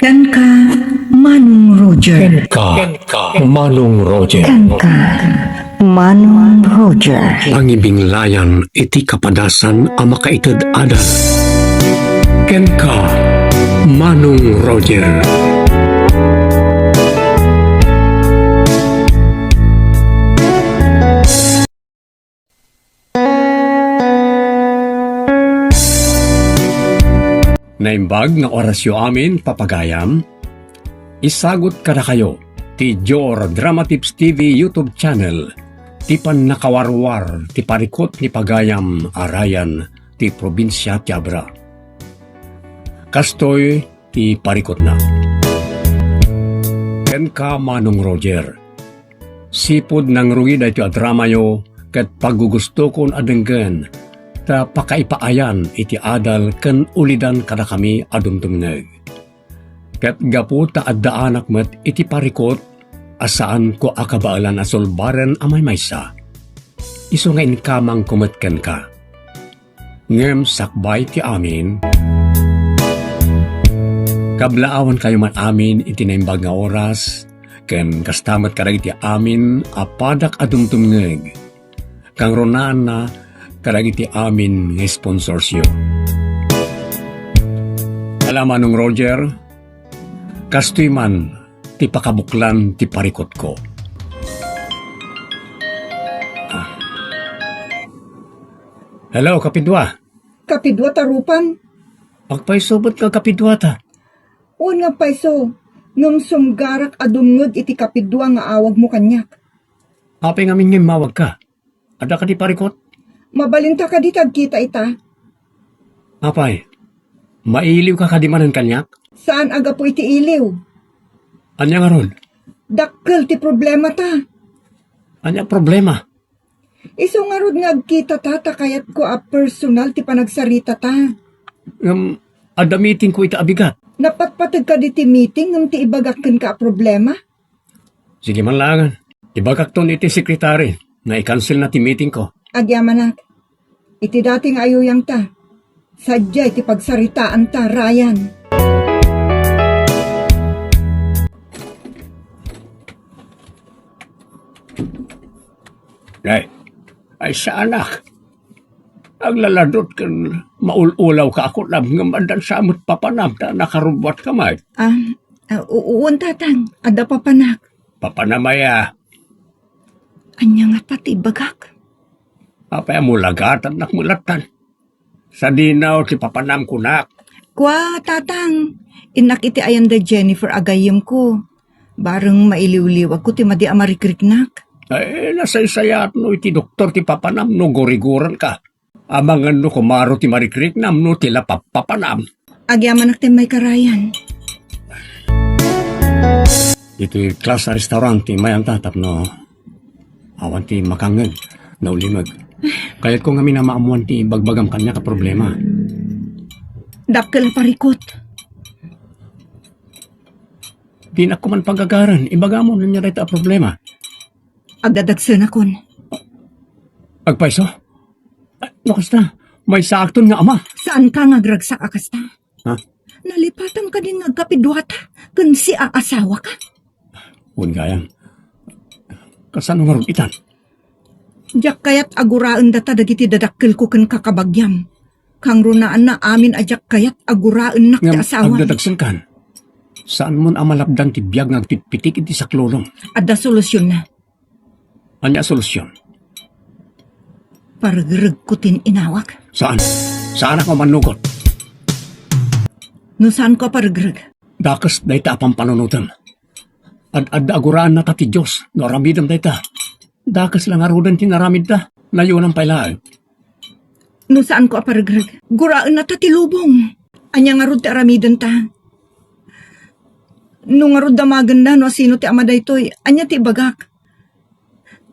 Ken ka Manong Roger. Manong Roger. Ken ka Manong Roger. Pangibinglayan iti kapadasan a makaited adan. Ken ka Manong Roger. Naimbag nga orasyo amin papagayam, isagot kada kayo ti Jor Drama Tips TV YouTube channel, ti pan nakawarwar ti parikot ni pagayam arayan ti probinsya ti Abra. Kastoy ti parikot na. Ken ka Manong Roger. Sipod nang rugid iti adramayo ket paggugusto kon adenggen ta pakaipaayan iti adal ken ulidan kada kami adumdumneg. Ket gapu ta addaanak met iti parikot asaan ko akabaalan asolbaren amay maysa. Isu nga inkamang kumetken ka. Ngem sakbay ti amin. Kablaawan kayo man amin iti naimbag nga oras ken kastamet kadag iti amin apadak adumdumneg. Kang ronaan na kadag iti amin nga sponsorsyo. Alaman nung Roger, kastoy man ti pakabuklan ti parikot ko. Hello, kapidwa. Kapidwa tarupan. Agpaisobot ka kapidwa ta. O nga paiso, ngam sumgarak adungod iti kapidwa nga awag mo kanyak. Apay ngamin ngayon mawag ka. Ada ka ti parikot? Mabalinta ka ditag kita ita. Apay, mailiw ka kadimanan kanyak? Saan aga po iti iliw? Anya nga ron? Dakkel ti problema ta. Anya problema? Iso nga rod nga agkita ta kayat ko a personal ti panagsarita ta. Ada meeting ko ita abigat. Napatpatag ka di ti meeting ngam ti ibagakken ka a problema? Sige man langan. Ibagak ton iti sekretary na i-cancel na ti meeting ko. Agyamanak, iti dating ayuyang ta. Sadya iti pagsaritaan ta, Ryan. Ay sa anak. Ang laladot kan maululaw ka ako lang nga mandan sa amot papanam na nakarubwat kamay. Uun tatang, ada papanak. Papanamaya. Anya nga pati bagak. Apay mo lagatan nakmulatan. Sa dinaw ti papanam kunak. Kwa, tatang, inak iti ayan da Jennifer agayem ko. Bareng mailiw-liwag ko ti madi amarikriknak. Ay, nasaysayat no iti doktor ti papanam no goriguran ka. Amangan no kumaro ti marikriknam no tila papanam. Agyaman ti may karayan. Iti klas sa restaurant ti mayang tatap no. Awan ti makangag, naulimag. Kaya't ko nga minamaamuan ti bagbagam kanya ka problema. Dakkel parikot. Di na ko man pagagaran, ibaga mo na niya rito a problema. Agdadagsan akon. Agpaiso? Nakasta, may saakton nga ama. Saan ka nga gragsak akasta? Ha? Nalipatan ka din nagkapidwata kun si aasawa ka. Huwag gayang. Kasano nga ron itan? Diyak kayat aguraan data dagiti dadakkel ko ken kakabagyam. Kang runaan na amin ajak kayat aguraan nak ti asawa. Agdadagsan kan. Saan mon amalapdan ti biyag nagpitpitik iti saklolong? Ada solusyon na. Anya solusyon? Pargreg ko tin inawak. Saan? Saan ako manugot? No saan ko pargreg? Dakas dayta apang panunutan. Ad aguraan na ta ti Diyos. No aramidam dayta. Dakas lang arudan ti naramid ta. Layunan pailaan. No saan ko pargreg? Guraan na ta ti lubong. Anya nga rod ti aramidan ta. No nga rod damaganda no sino ti ama daytoy. Anya ti bagak.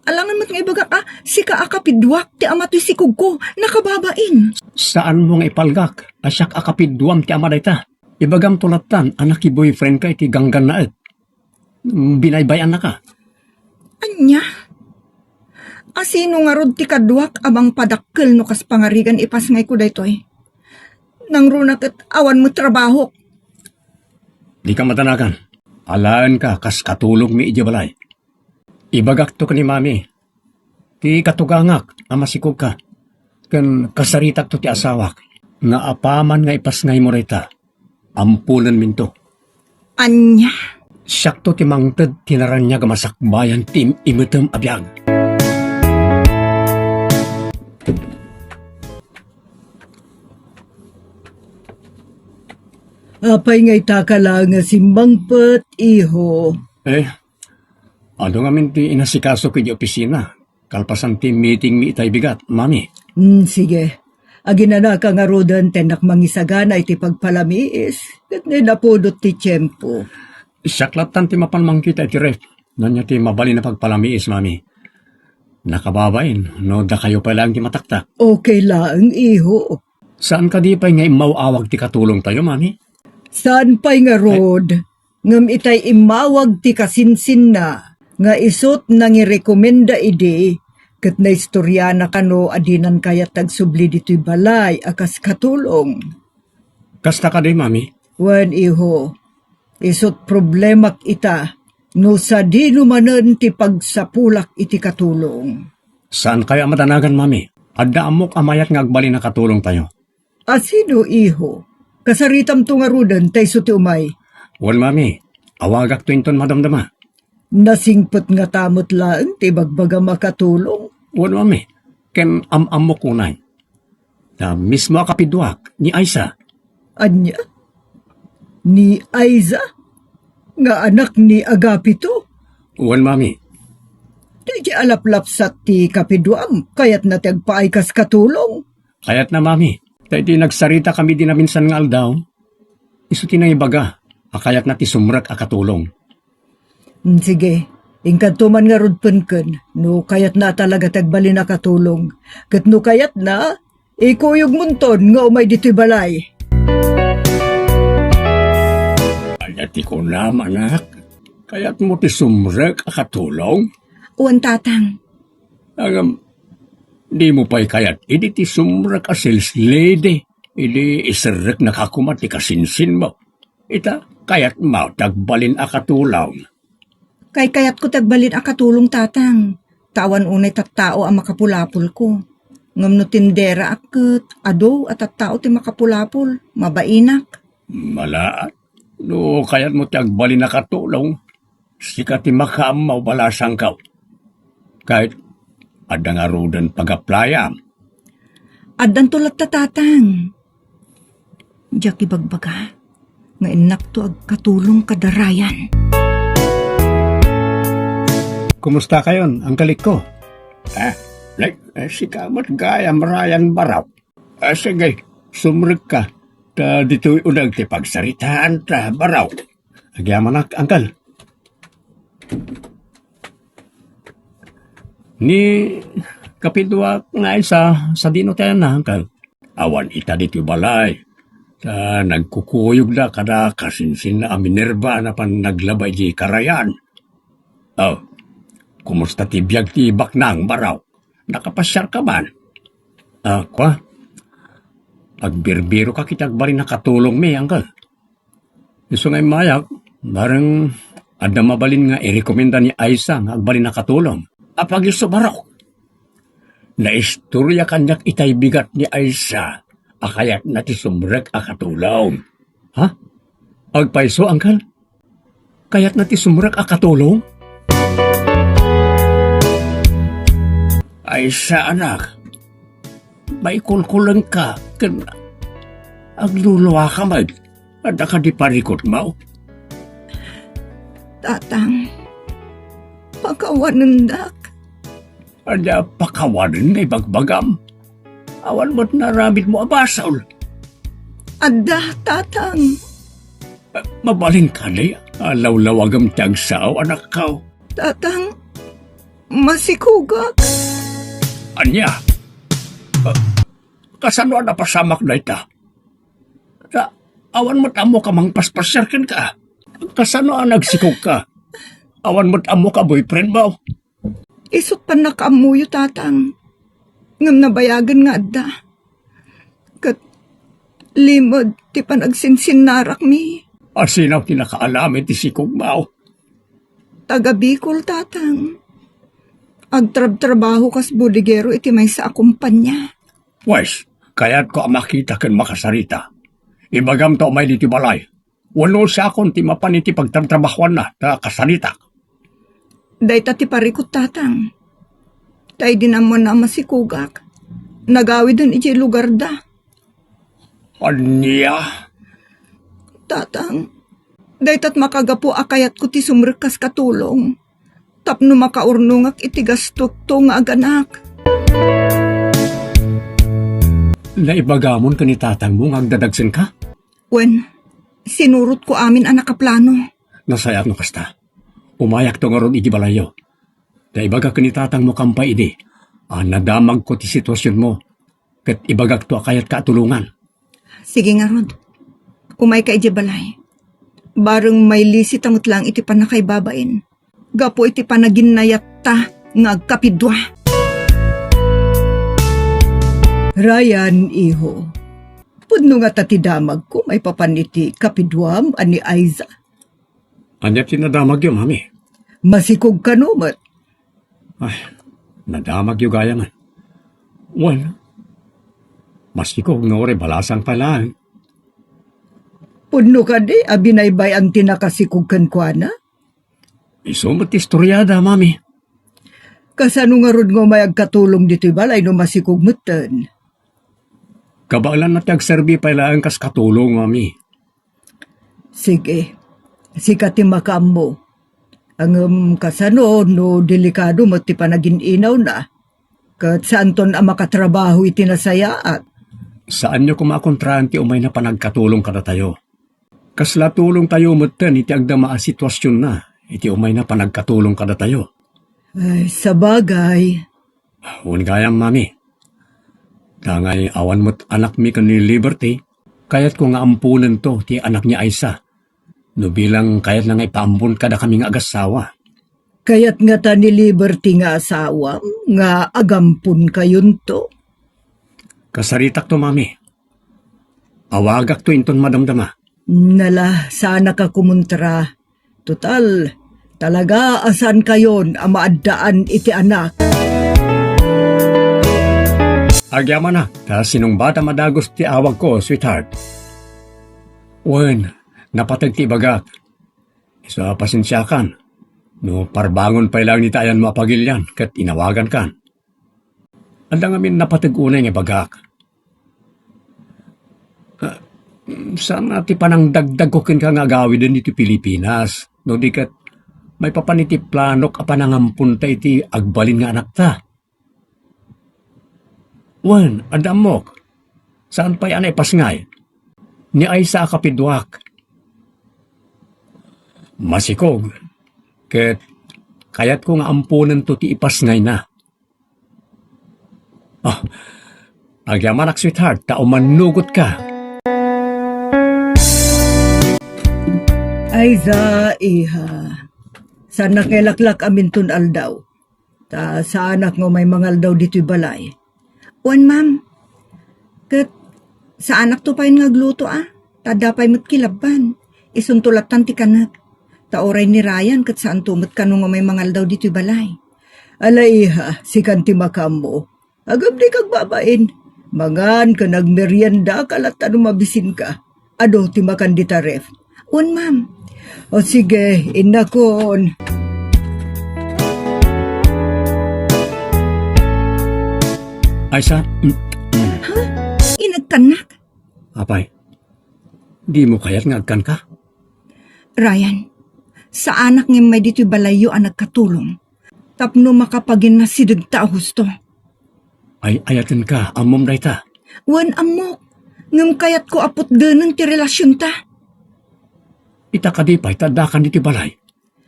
Alangan mo't nga ibagak si kaakapidwak ti ama to'y sikog ko, nakababain. Saan mo nga ipalgak? Asyak akapidwam ti ama dayta. Ibagam tulatan, anak ki boyfriend ka iti ganggan na et. Binaybayan na ka. Anya? Asino nga rod ti kadwak abang padakkel no kas pangarigan ipas ngay ko daytoy. Nang runak at awan mo trabaho. Di ka matanagan. Alaan ka kas katulog mi ija balay. Ibagak to ka ni mami. Ti katugangak ang masikog ka. Kan kasaritak to ti asawak. Nga apaman nga ipasngay mo rita. Ampunan minto. Anya. Siyak to ti mangted tinaran niya gamasakbayan tim imutem abiyag. Apay ngay takala nga simbangpet, iho. Ano nga minti inasikaso ko di opisina. Kalpasan ti meeting mi itay bigat, mami. Sige. Aginana ka nga rodan tenak mangisagana iti pagpalamiis. Kat napudot ti tiyempo. Siyaklatan ti mapanmang kita iti ref. Nanya ti mabali na pagpalamiis, mami. Nakababain, no da kayo pa lang ti mataktak. Okay lang, iho. Saan ka di pa'y nga imawawag ti katulong tayo, mami? Saan pa'y nga rod? Ngam itay imawag ti kasinsin na. Nga isot nang irekomenda idi. Kat na istorya na kano adinan kaya tagsubli dito'y balay akas katulong. Kasta ka di, mami? Wan iho. Isot problemak ita. No sa di numanan ti pagsapulak iti katulong. Saan kaya matanagan, mami? Adda amok amayat nga agbali na katulong tayo. Asino iho? Kasaritam to nga rudan tay so ti umay. Wan, mami. Awagak to inton madamdama. Nasingpot nga tamot lang ti bagbaga makatulong. Wan, mami. Ken amok unay. Na mismo kapidwak ni Aisa. Anya? Ni Aiza? Nga anak ni Agapito? Wan, mami. Di alaplap sa ti kapidwam, kayat na tagpaay kas katulong. Kaya't na, mami. Dahil di nagsarita kami din na minsan nga aldaw. Isuti na ibaga. Akayat na ti sumrak akatulong. Sige, ingkantuman nga rudpunken, no kayat na talaga tagbali na katulong. Kat no kayat na, ikuyog munton nga umay dito'y balay. Alati ko naman, anak. Kaya't mo ti sumrak akatulong. Uwan tatang. Di mo pa'y kayat, idi ti sumrak a sales lady. Idi isarek nakakumat ti kasinsin mo. Ita, kayat mo tagbalin akatulong. Kayat ko tagbalin a katulong tatang. Tawan unay tattao ang makapulapol ko. Ngam no tindera akit, ado at tattao ti makapulapol. Mabainak. Malaat. No, kayat mo tagbalin akatulong. Sika ti makamaw balasang ka. Kahit ada nga rodan pag-aplayam. Adan tulat tatang. Diyak ibagbaga. Nga inak to ag katulong kadarayan. Kumusta kayon, ang kalik ko? Si kamat gaya marayan baraw. Sige, sumrek ka. Ta dito'y unang ti pagsaritaan ta baraw. Agyaman angkal. Ni kapidwa nga sa dino tayo na, angkal. Awan ita dito balay. Nagkukuyog na kada kasinsin na Minerva na pan naglabay di karayan. Kumusta ti biyag ti baknang baraw? Nakapasyar ka man? Kwa? Pagbirbiro ka kitag bari nakatulong may, angkal. Gusto nga'y mayak, barang ada mabalin nga i-rekomenda ni Aisa nga agbali nakatulong. Apag iso baraw. Naistorya kanyak itay bigat ni Aisa, akayat na ti sumrek akatulong. Ha? Agpaiso, angkal? Kayat na ti sumrek akatulong? Aisa, anak, may kulkulang ka, kan agluluwa ka mag, at ka di parikot mo. Tatang, pagkawanandak. Ada pakawanan ngay bagbagam. Awan mo't naramit mo abasol. Ada, tatang. Mabaling ka na alaw-lawagam tagsaw, anak ka. Tatang, masikugak. Anya? Kasano na pasamak na ita? Awan mo't amo ka mang paspasyarkan ka. Kasano ang nagsikog ka? Awan mo't amo ka boyfriend mo? Isot pa nakaamuyo, tatang. Ngam nabayagan nga adda. Kat limod ti panagsinsin narak mi. Asinaw tinakaalamit ti si Kugmao. Taga Bicol, tatang. Agtrab-trabaho kas bodigero iti may sa akumpanya. Wes, kaya't ko makita ken makasarita. Ibagam to may diti balay. Walo sa akon ti mapan iti pagtrabahuan na ta kasarita. Dayta ti parikot, tatang. Tay din naman na masikugak. Nagawi dun iti lugar da. Anya? Tatang, daytat makagapo akayat ko ti sumrekas katulong. Tapno makaurnungak iti gastok to nga aganak. Naibagamon ka ni tatang mo nga agdadagsen ka? Wen, sinurot ko amin ang nakaplano. Nasayat no kasta. Umayak to nga ron iti balayo. Naibaga ka ni tatang mo kampay idi. Nadamag ko ti sitwasyon mo. Kat ibagak to akayat katulungan. Sige nga, Rod. Umay ka iti balay. Bareng may lisit amot lang iti panakay babain. Gapo iti panaginayat ta nga agkapidwa. Ryan, iho. Pudno nga tatidamag ko may papaniti kapidwam ani Aiza. Anya tinadamag yun, mami. Masikog ka numat. Ay, nadamag yung gaya man. Well, masikog no re balasang pala. Pudno ka di, abinaybay ang tinakasikog kan kwa na. Isumot istoryada, mami. Kasano nga rod nga may agkatulong dito'y balay no masikog mutan. Kabalan na tag-serbi pala ang kas katulong, mami. Sige, sikati makam mo. Ang kasano no delikado mo ti panagin-inaw na. Kat saan ton ang makatrabaho iti nasayaat. Saan nyo kumakontrahan ti umay na panagkatulong kada tayo? Kasla tulong tayo mutan iti agdama a sitwasyon na. Iti umay na panagkatulong kada tayo. Ay, sa bagay. Huwag gayang, mami. Dangay awan mo't anak mi kan ni Liberty, kayat ko nga ampunan to ti anak niya Aisa. No bilang kayat na nga ipaambun kada kami nga agasawa. Kaya't nga ta ni Liberty nga asawa, nga agampun kayon to. Kasaritak to, mami. Awagak to inton madamdama. Nala, sana ka kumuntra. Total, talaga asan kayon ang maaddaan iti anak. Agyaman na, ta sinong bata madagos ti awag ko, sweetheart. Wen, napatag ti bagak. Isa pasensyakan. No parbangon pa lang ni tayan mapagilyan, kat inawagan kan. Andang amin napatag unay nga bagak. Saan ti panang dagdag ko kin ka nga gawi din dito Pilipinas. No di kat may papaniti planok a panangampun ta iti agbalin nga anak ta. Wen, adamok. Saan pa yan ay pasngay? Ni Aisa kapidwak. Masikog. Ket kayat ko nga ampunan to ti ipasngay na. Agyamanak sweetheart, tao manugot ka. Aiza, iha. Sana kailaklak amin tun aldaw. Ta sa anak nga may mangal daw dito'y balay. Wan, ma'am. Kat sa anak to pa yung ngagluto Tada pa'y matkilaban. Isuntulatan ti kanak. Taoray ni Ryan kat saan tumot ka nga may mangal daw dito'y balay. Ala iha, si kanti makam mo. Agam di kag babain. Mangan ka nagmerienda kalat mabisin ka. Ado ti makan di taref. Wan, ma'am. O sige, inakon. Aisa, Inagkanak. apay, di mo kayat nga agkan ka? Ryan, sa anak ng may dito'y balayo ang nagkatulong. Tapno makapagin na sidag ta husto. Ay ayatan ka, amom dayta. Wan amok, ngam kayat ko apot ganang ti relasyon ta. Ita kadipay, tadakan diti balay.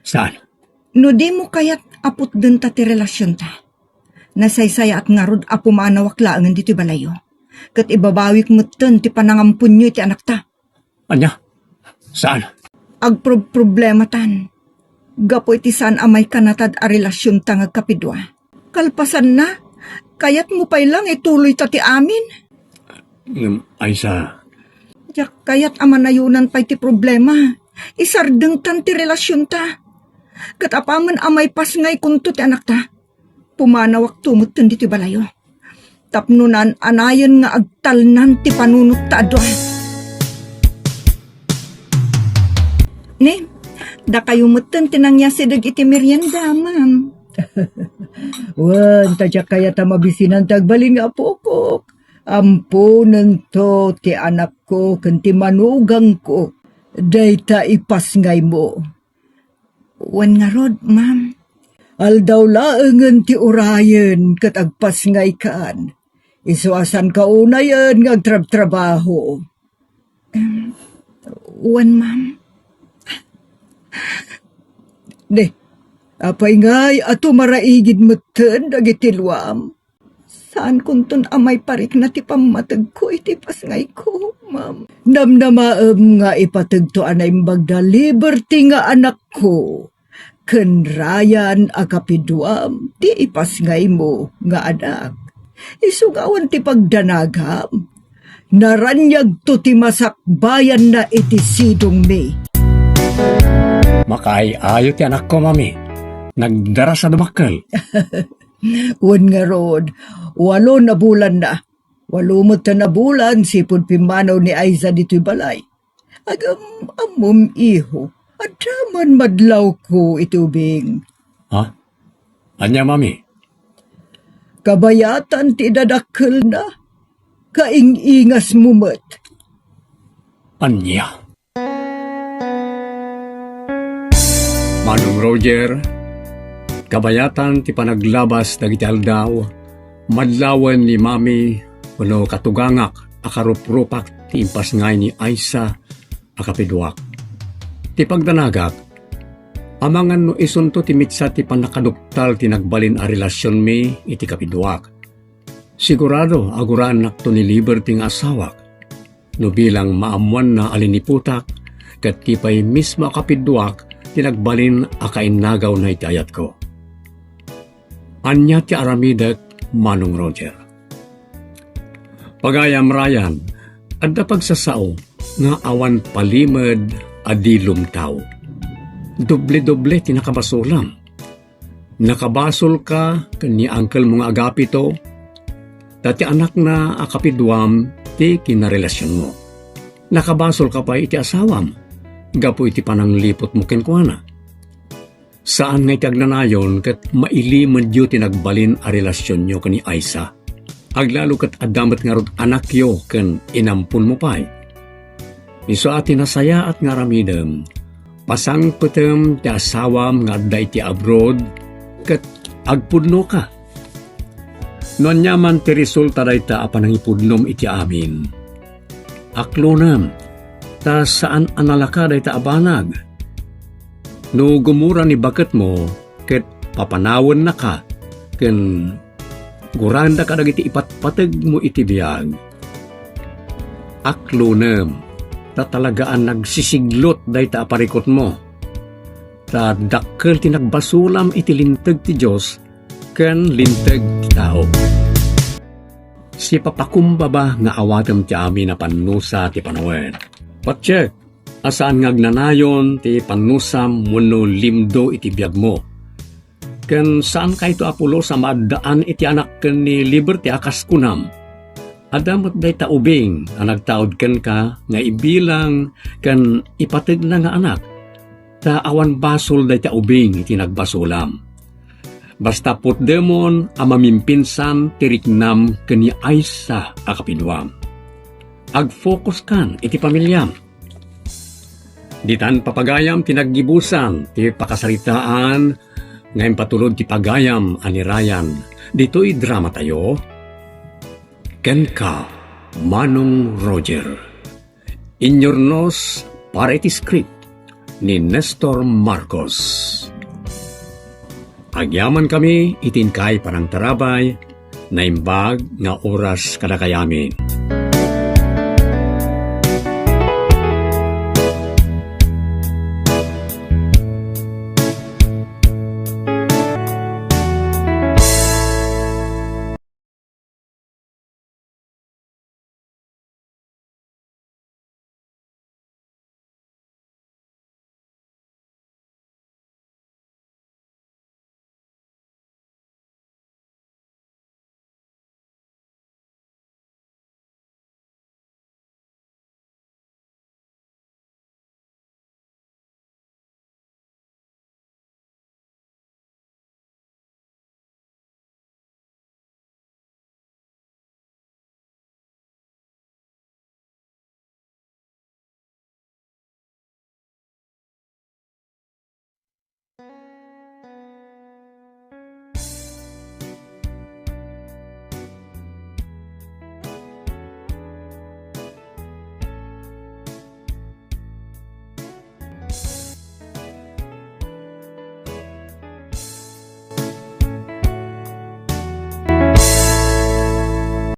Saan? No di mo kayat apot din ta ti relasyon ta. Nasaysaya at ngarod apo manawaklaan dito'y balayo. Kat ibabawik mo ti panangampun nyo iti anak ta. Anya? Saan? Agproblema tan. Gapo iti saan amay kanatad a relasyon ta ngagkapidwa. Kalpasan na, kayat mo pay lang ituloy ta ti amin. Aisa, Jak kayat amanayunan pa iti problema. Isardeng tan ti relasyon ta. Kat apaman amay pas ngay kunto ti anak ta. Pumanawak tumot tan diti balayo. Tapnunan anayon nga agtalnan ti panunot ta adwa. Ni, da kayo mutan tinangyasideg iti merienda, ma'am. Wan, tadya kaya ta mabisinan tagbaling nga pokok. Ampunan to ti anak ko ken ti manugang ko. Dayta ipasngay mo. Wan nga rod, ma'am. Aldaw laengen ti urayen ket agpasngay kaan. Isuasan ka unayan nga agtrab-trabaho. Wan, ma'am. De, apay ngay ato maraigid meten dagiti luam. Saan kunton amay parik na ti pamatag ko iti pasngay ko, ma'am. Namnamaem nga ipatag to anay mbagda liberty nga anak ko. Ken Ryan akapiduam ti ipasngay mo nga anak. Isugawan ti pagdanagam. Naranyag to ti masakbayan na iti sidong me. Makaayo ti anak ko, mami. Nagdara sa dumakkel. Wan nga rod, 8 na bulan na. 8 na bulan, sipod pimanaw ni Aiza dito'y balay. Agam amom iho, adaman madlaw ko itubing. Ha? Anya, mami? Kabayatan ti dadakkel na, kaing-ingas mumet. Anya? Manong Roger, kabayatan ti panaglabas dagiti aldaw, madlawan ni mami kuno katugangak akarup-rupak ti impasngay ni Aiza akapiduak. Ti pagdanagak, amangan no isunto ti mitsa ti panakaduktal ti nagbalin a relasyon mi iti kapiduak. Sigurado aguraan nakto ni Liberty nga asawak, no bilang maamuan na aliniputak, kat tipay mismo kapiduak tinagbalin akainagaw na itayat ko. Anya ti aramidak, Manong Roger. Pagayam Ryan, adda pagsasao nga awan palimad adi lumtaw. Doble-doble ti nakabasulam. Nakabasol ka kani uncle mong agapito, dati anak na akapidwam ti kinarelasyon mo. Nakabasol ka pa iti asawam, gapo iti pananglipot mo kenkwana. Saan nga itagnanayon kat mailiman diyo tinagbalin a relasyon nyo kani Aiza. Aglalo kat adamat nga rod anak yo ken inampun mo pa'y. Iso ati nasaya at nga ramidem, pasang petem ti asawam nga adda iti abroad kat agpudno ka. Noon nyaman ti resulta dayta apanang ipudnom iti amin. Aklonam, ta saan analaka dayta abanag. No gumura ni baket mo, ket papanawan na ka, ken guranda ka dagiti ipatpatag mo iti biyag. Aklonem, ta talagaan nagsisiglot dayta aparikot mo. Ta dakkel ti nagbasulam iti linteg ti Diyos, ken linteg ti tao. Si papakumbaba nga awatem ti amin na panusa ti panawen. Patsek, asaan ngagnanayon ti panusam wenno limdo iti biag mo. Ken saan kayto apulo sa maddaan iti anak ken ni Liberty akas kunam. Adamot dayta ubing ang nagtaod ken ka nga ibilang ken ipateg na nga anak. Ta awan basol dayta ubing iti nagbasulam. Basta putdemon ang mamimpinsan tiriknam ken ni Aiza akapidwam. Ag-focus kan iti pamilyam. Ditan papagayam tinaggibusan ti pakasaritaan ngayon patulod ti pagayam ani Ryan. Dito'y drama tayo. Ken ka, Manong Roger. Inyornos para iti script ni Nestor Marcos. Agyaman kami itinkay parang tarabay na imbag nga oras kadakayamin.